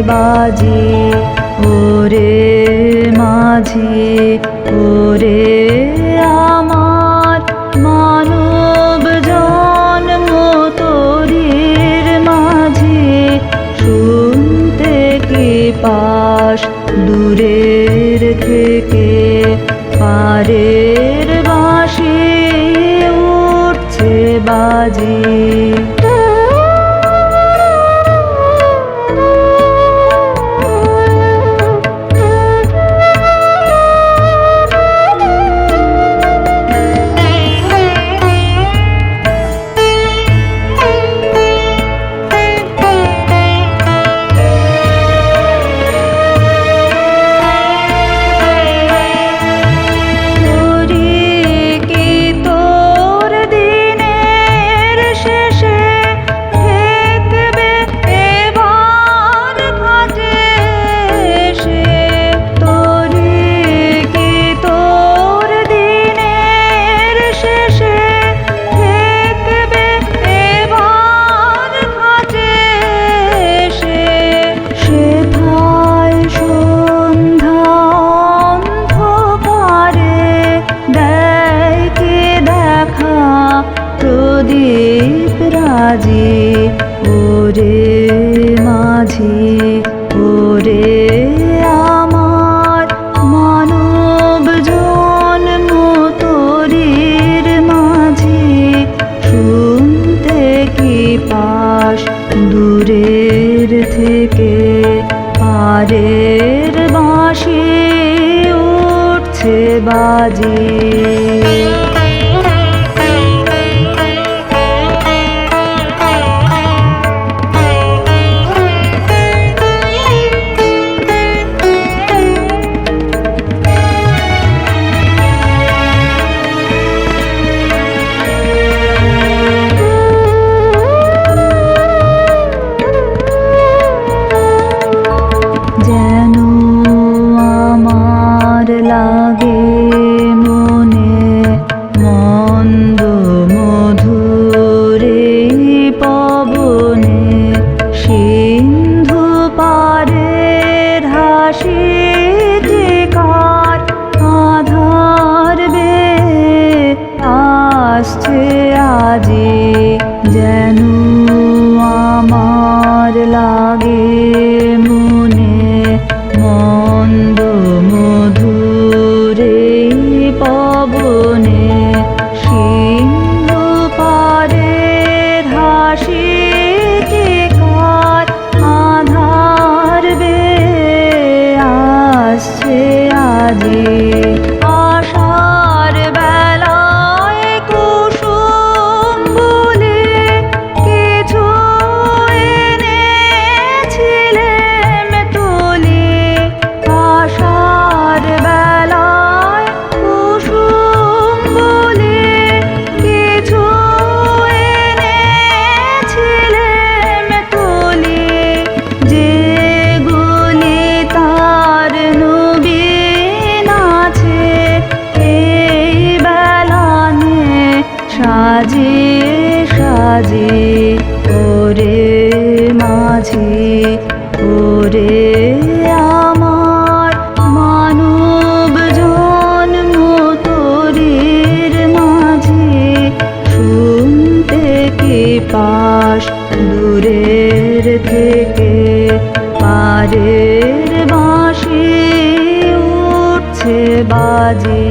বাজি ওরে মাঝি ওরে আমার মানব জন্ম তোরির মাঝি শুনতে কি পাস দূরের থেকে পারের বাঁশি উঠছে বাজি প্রদীপ রাজি ওরে মাঝি ওরে আমার মানব জন্ম তোরির মাঝি শুনতে কি পাস দূরের থেকে পারের বাঁশি উঠছে বাজি যেন আমার লাগে মনে মন্দ মধুরে পবনে সিন্ধু পারের হাসি কার আধার বে আসছে আজি যেন আমার লাগে মন্দ মধুরে পবনে সিন্ধু পারের হাসি কার আধার বে আসছে আজি আশার বেলায় কুসুম বলে কিছু এনেছিলেম তুলি আশার বেলায় কুসুম বলে কিছু এনেছিলেম তুলি যেগুলি তার নবীন আছে এই বেলানে সাজিয়ে সাজিয়ে ওরে মাঝি ওরে আমার মানব জন্ম তোরির মাঝি শুনতে কি পাস দূরের থেকে পারের বাঁশি উঠছে বাজি